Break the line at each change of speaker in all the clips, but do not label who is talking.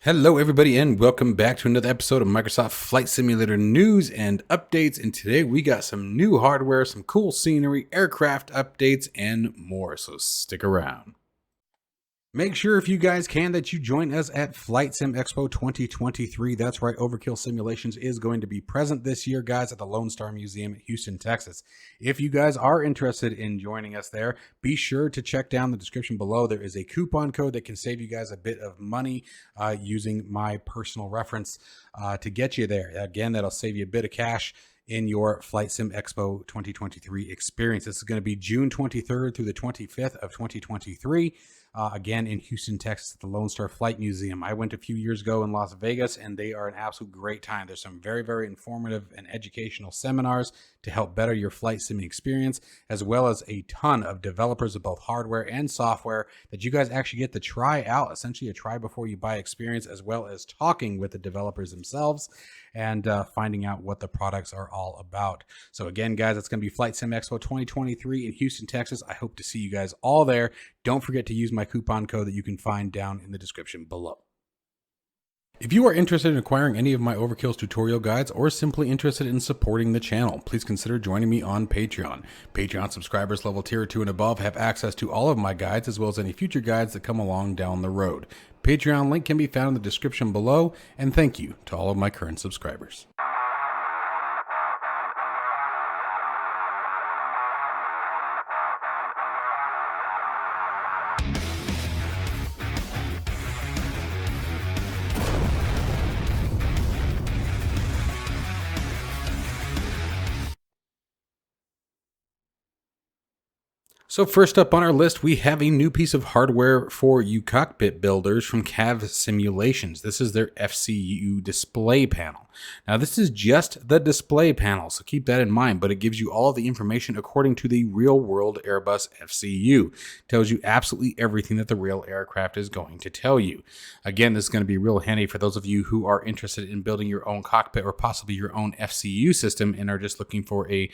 Hello everybody and welcome back to another episode of Microsoft Flight Simulator news and updates. And today we got some new hardware, some cool scenery, aircraft updates, and more. So stick around. Make sure if you guys can that you join us at Flight Sim Expo 2023. That's right, Overkill Simulations is going to be present this year, guys, at the Lone Star Museum in Houston, Texas. If you guys are interested in joining us there, be sure to check down the description below. There is a coupon code that can save you guys a bit of money using my personal reference to get you there. Again, that'll save you a bit of cash in your Flight Sim Expo 2023 experience. This is going to be June 23rd through the 25th of 2023. Again, in Houston, Texas, at the Lone Star Flight Museum. I went a few years ago in Las Vegas, and they are an absolute great time. There's some very, very informative and educational seminars to help better your flight simming experience, as well as a ton of developers of both hardware and software that you guys actually get to try out, essentially a try before you buy experience, as well as talking with the developers themselves and finding out what the products are all about. So again, guys, it's going to be Flight Sim Expo 2023 in Houston, Texas. I hope to see you guys all there. Don't forget to use my coupon code that you can find down in the description below. If you are interested in acquiring any of my Overkills tutorial guides or simply interested in supporting the channel, please consider joining me on Patreon. Patreon subscribers level tier 2 and above have access to all of my guides as well as any future guides that come along down the road. Patreon link can be found in the description below, and thank you to all of my current subscribers. So first up on our list, we have a new piece of hardware for you Cockpit Builders from CAV Simulations. This is their FCU Display panel. Now this is just the display panel, so keep that in mind, but it gives you all of the information according to the real world Airbus FCU. It tells you absolutely everything that the real aircraft is going to tell you. Again, this is going to be real handy for those of you who are interested in building your own cockpit or possibly your own FCU system and are just looking for a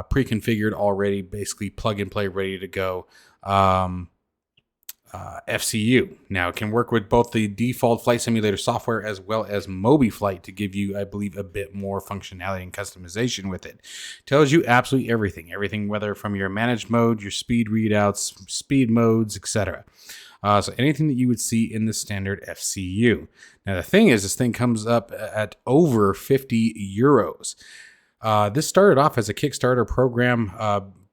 pre-configured, already basically plug and play, ready to go FCU. Now it can work with both the default flight simulator software as well as MobiFlight to give you, I believe, a bit more functionality and customization with it. Tells you absolutely everything, whether from your managed mode, your speed readouts, speed modes, etc. So anything that you would see in the standard FCU. Now the thing is, this thing comes up at over 50 euros. This started off as a Kickstarter program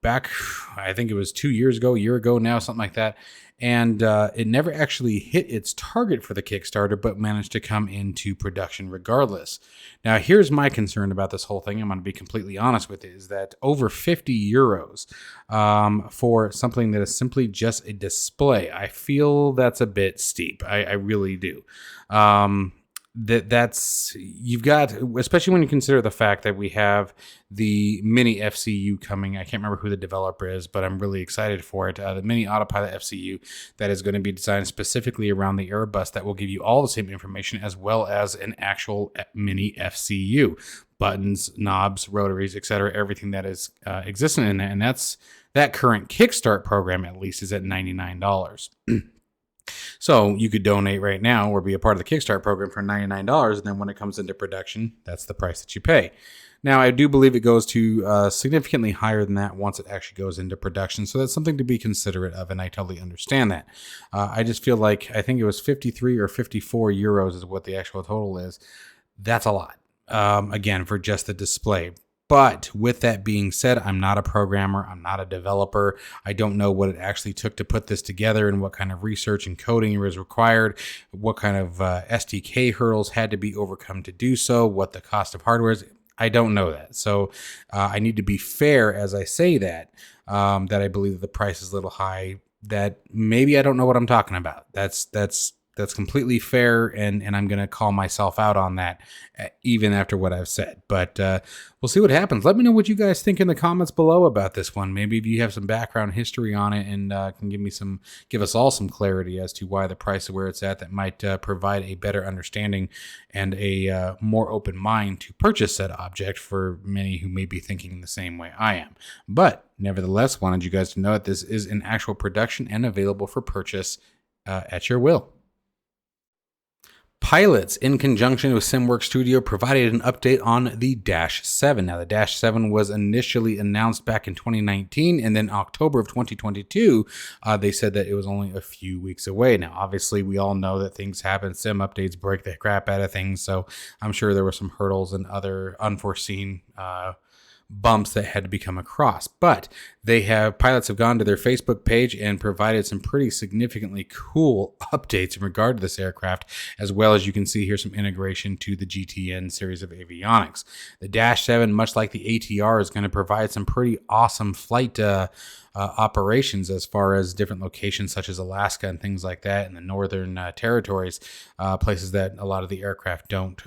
back, I think it was 2 years ago, a year ago now, something like that. And it never actually hit its target for the Kickstarter, but managed to come into production regardless. Now, here's my concern about this whole thing. I'm going to be completely honest with it, is that over 50 euros for something that is simply just a display, I feel that's a bit steep. I really do. That's you've got, especially when you consider the fact that we have the mini FCU coming. I can't remember who the developer is, but I'm really excited for it. The mini autopilot FCU that is going to be designed specifically around the Airbus that will give you all the same information as well as an actual mini FCU, buttons, knobs, rotaries, etc. Everything that is existent in there, and that current Kickstart program at least is at $99. So you could donate right now or be a part of the Kickstart program for $99, and then when it comes into production, that's the price that you pay. Now, I do believe it goes to significantly higher than that once it actually goes into production, so that's something to be considerate of, and I totally understand that. I just feel like, I think it was 53 or 54 euros is what the actual total is. That's a lot, again, for just the display. But with that being said, I'm not a programmer. I'm not a developer. I don't know what it actually took to put this together and what kind of research and coding was required, what kind of SDK hurdles had to be overcome to do so, what the cost of hardware is. I don't know that. So I need to be fair as I say that I believe that the price is a little high, that maybe I don't know what I'm talking about. That's completely fair, and I'm going to call myself out on that, even after what I've said. But we'll see what happens. Let me know what you guys think in the comments below about this one. Maybe if you have some background history on it and can give us all some clarity as to why the price of where it's at, that might provide a better understanding and a more open mind to purchase said object for many who may be thinking the same way I am. But nevertheless, wanted you guys to know that this is in actual production and available for purchase at your will. Pilots, in conjunction with SimWorks Studio, provided an update on the Dash 7. Now, the Dash 7 was initially announced back in 2019, and then October of 2022, they said that it was only a few weeks away. Now, obviously, we all know that things happen. Sim updates break the crap out of things, so I'm sure there were some hurdles and other unforeseen bumps that had to become across. But pilots have gone to their Facebook page and provided some pretty significantly cool updates in regard to this aircraft, as well as you can see here some integration to the GTN series of avionics. The Dash 7, much like the ATR, is going to provide some pretty awesome flight operations as far as different locations such as Alaska and things like that in the northern territories, places that a lot of the aircraft don't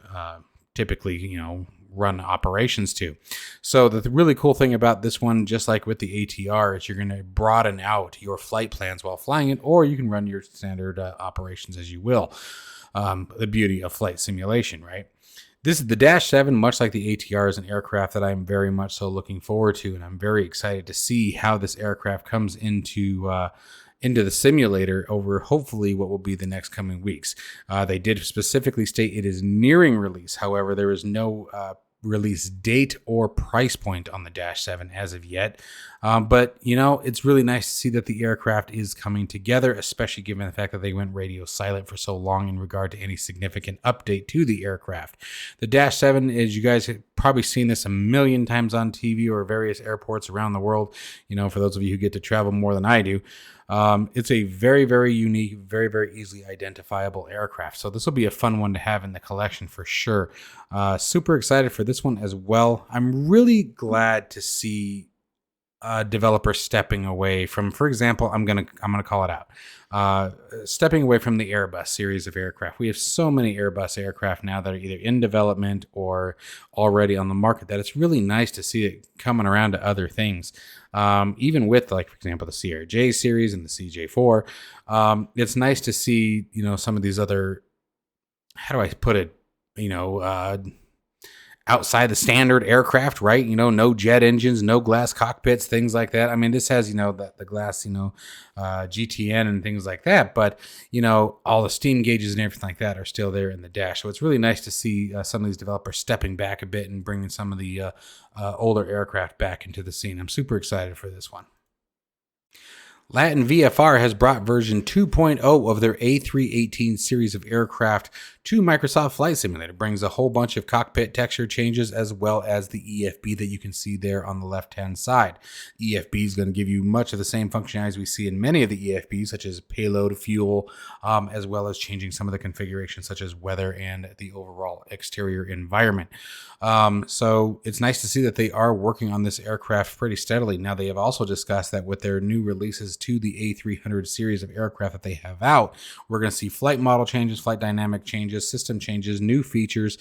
typically, run operations to. So the really cool thing about this one, just like with the ATR, is you're going to broaden out your flight plans while flying it, or you can run your standard operations as you will. The beauty of flight simulation, right? This is the Dash 7, much like the ATR, is an aircraft that I'm very much so looking forward to, and I'm very excited to see how this aircraft comes into the simulator over hopefully what will be the next coming weeks. They did specifically state it is nearing release. However, there is no release date or price point on the Dash 7 as of yet. But, it's really nice to see that the aircraft is coming together, especially given the fact that they went radio silent for so long in regard to any significant update to the aircraft. The Dash 7, as you guys have probably seen this a million times on TV or various airports around the world, for those of you who get to travel more than I do, it's a very, very unique, very, very easily identifiable aircraft. So this will be a fun one to have in the collection for sure. Super excited for this one as well. I'm really glad to see developers stepping away from, for example, I'm gonna call it out. Stepping away from the Airbus series of aircraft. We have so many Airbus aircraft now that are either in development or already on the market that it's really nice to see it coming around to other things. Even with, like, for example, the CRJ series and the CJ4, it's nice to see, some of these other, how do I put it, outside the standard aircraft, right? No jet engines, no glass cockpits, things like that. I mean, this has, the glass, GTN and things like that. But, all the steam gauges and everything like that are still there in the Dash. So it's really nice to see some of these developers stepping back a bit and bringing some of the older aircraft back into the scene. I'm super excited for this one. Latin VFR has brought version 2.0 of their A318 series of aircraft to Microsoft Flight Simulator. It brings a whole bunch of cockpit texture changes as well as the EFB that you can see there on the left-hand side. EFB is going to give you much of the same functionalities we see in many of the EFBs, such as payload, fuel, as well as changing some of the configurations such as weather and the overall exterior environment. So it's nice to see that they are working on this aircraft pretty steadily. Now, they have also discussed that with their new releases to the A300 series of aircraft that they have out, we're going to see flight model changes, flight dynamic changes, system changes, new features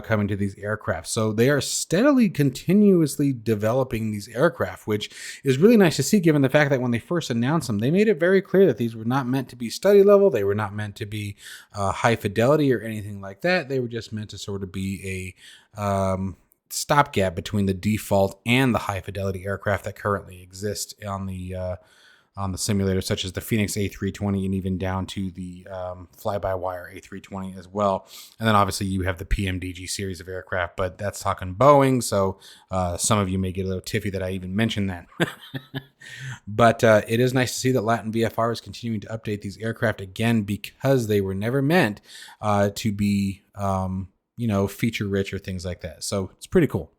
coming to these aircraft. So they are steadily, continuously developing these aircraft, which is really nice to see given the fact that when they first announced them, they made it very clear that these were not meant to be study level. They were not meant to be high fidelity or anything like that. They were just meant to sort of be a stopgap between the default and the high fidelity aircraft that currently exist on the simulator, such as the Phoenix A320 and even down to the Flybywire A320 as well. And then obviously you have the PMDG series of aircraft, but that's talking Boeing, so some of you may get a little tiffy that I even mentioned that. But it is nice to see that Latin VFR is continuing to update these aircraft again, because they were never meant to be feature rich or things like that. So it's pretty cool.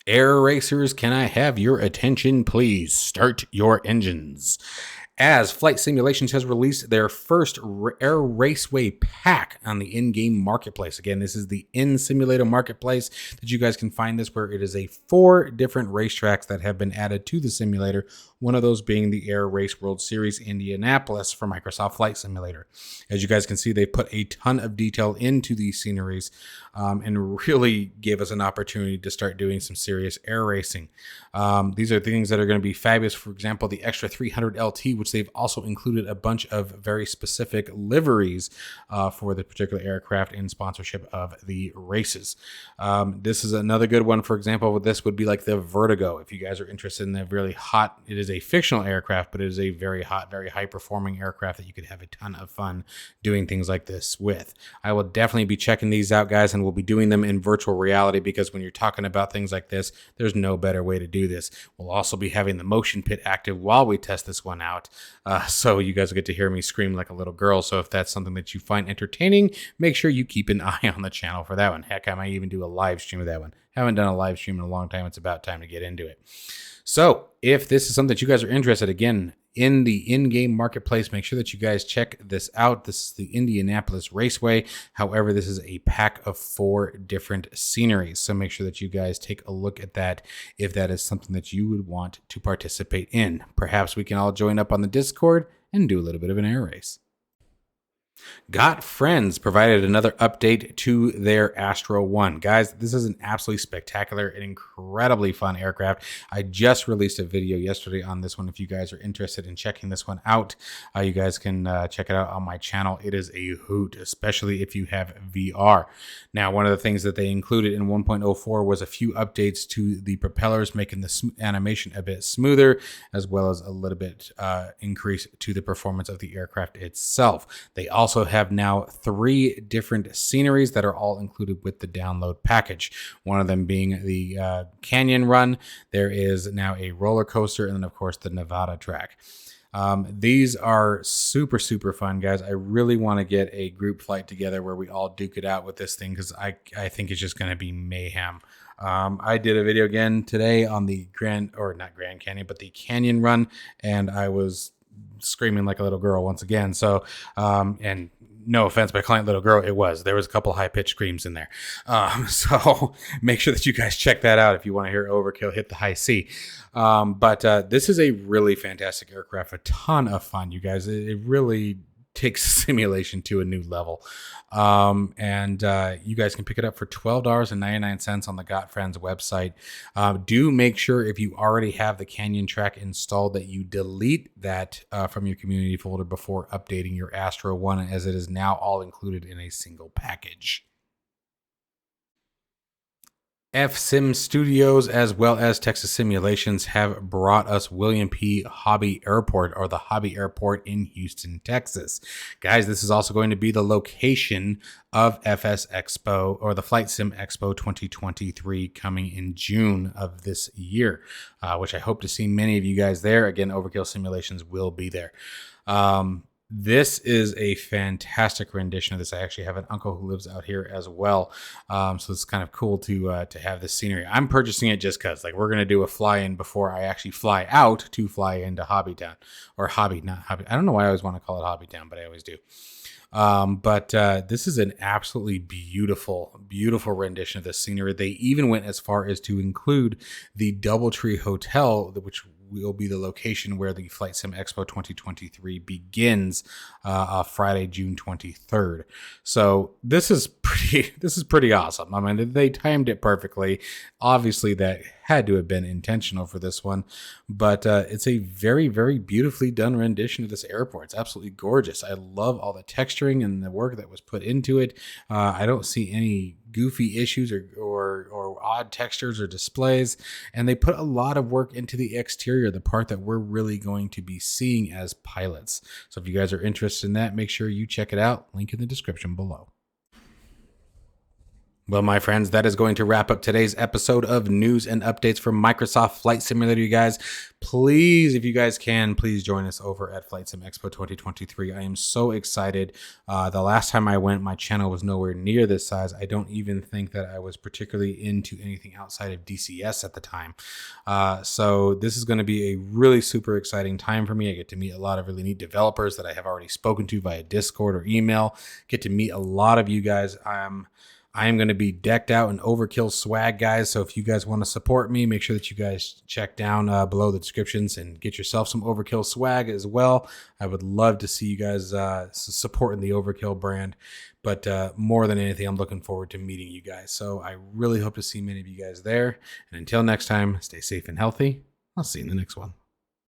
Air racers, can I have your attention, please? Start your engines. As Flight Simulations has released their first Air Raceway pack on the in-game marketplace. Again, this is the in-simulator marketplace that you guys can find this, where it is 4 different racetracks that have been added to the simulator. One of those being the Air Race World Series Indianapolis for Microsoft Flight Simulator. As you guys can see, they put a ton of detail into these sceneries and really gave us an opportunity to start doing some serious air racing. These are things that are going to be fabulous. For example, the Extra 300 LT, which they've also included a bunch of very specific liveries for the particular aircraft in sponsorship of the races. This is another good one. For example, this would be like the Vertigo. If you guys are interested in the really hot, it is is a fictional aircraft, but it is a very hot, very high performing aircraft that you could have a ton of fun doing things like this with. I will definitely be checking these out, guys, and we'll be doing them in virtual reality, because when you're talking about things like this, there's no better way to do this. We'll also be having the motion pit active while we test this one out, so you guys will get to hear me scream like a little girl. So if that's something that you find entertaining, make sure you keep an eye on the channel for that one. Heck, I might even do a live stream of that one. Haven't done a live stream in a long time. It's about time to get into it. So if this is something that you guys are interested, again, in the in-game marketplace, make sure that you guys check this out. This is the Indianapolis Raceway. However, this is a pack of 4 different sceneries. So make sure that you guys take a look at that if that is something that you would want to participate in. Perhaps we can all join up on the Discord and do a little bit of an air race. Got Friends provided another update to their Astro One. Guys, this is an absolutely spectacular and incredibly fun aircraft. I just released a video yesterday on this one. If you guys are interested in checking this one out, you guys can check it out on my channel. It is a hoot, especially if you have VR. Now, one of the things that they included in 1.04 was a few updates to the propellers, making the animation a bit smoother, as well as a little bit increase to the performance of the aircraft itself. They also have now 3 different sceneries that are all included with the download package. One of them being the canyon run. There is now a roller coaster, and then of course the Nevada track. These are super fun, guys. I really want to get a group flight together where we all duke it out with this thing, because I think it's just going to be mayhem. I did a video again today on the not Grand Canyon, but the canyon run, and I was screaming like a little girl once again. So, and no offense by calling it little girl, there was a couple high-pitched screams in there. So make sure that you guys check that out if you want to hear Overkill hit the high C. But this is a really fantastic aircraft, a ton of fun, you guys. It really takes simulation to a new level. And you guys can pick it up for $12.99 on the Got Friends website. Do make sure, if you already have the Canyon track installed, that you delete that from your community folder before updating your Astro One, as it is now all included in a single package. FCim Studios, as well as Texas Simulations, have brought us William P. Hobby Airport, or the Hobby Airport in Houston, Texas. Guys, this is also going to be the location of FS Expo, or the Flight Sim Expo 2023, coming in June of this year, which I hope to see many of you guys there. Again, Overkill Simulations will be there. This is a fantastic rendition of this. I actually have an uncle who lives out here as well, so it's kind of cool to have this scenery. I'm purchasing it just because, like, we're gonna do a fly-in before I actually fly out to fly into Hobbytown, or not Hobby. I don't know why I always want to call it Hobbytown, but I always do. But this is an absolutely beautiful rendition of the scenery. They even went as far as to include the Doubletree Hotel, which will be the location where the Flight Sim Expo 2023 begins Friday, June 23rd. So this is pretty awesome. I mean, they timed it perfectly. Obviously, that had to have been intentional for this one, but it's a very beautifully done rendition of this airport. It's absolutely gorgeous. I love all the texturing and the work that was put into it. I don't see any goofy issues or odd textures or displays, and they put a lot of work into the exterior, the part that we're really going to be seeing as pilots. So if you guys are interested in that, make sure you check it out. Link in the description below. Well, my friends, that is going to wrap up today's episode of news and updates from Microsoft Flight Simulator. You guys, please, if you guys can, please join us over at Flight Sim Expo 2023. I am so excited. The last time I went, my channel was nowhere near this size. I don't even think that I was particularly into anything outside of DCS at the time. So this is going to be a really super exciting time for me. I get to meet a lot of really neat developers that I have already spoken to via Discord or email. Get to meet a lot of you guys. I am going to be decked out in Overkill swag, guys. So if you guys want to support me, make sure that you guys check down below the descriptions and get yourself some Overkill swag as well. I would love to see you guys supporting the Overkill brand. But more than anything, I'm looking forward to meeting you guys. So I really hope to see many of you guys there. And until next time, stay safe and healthy. I'll see you in the next one.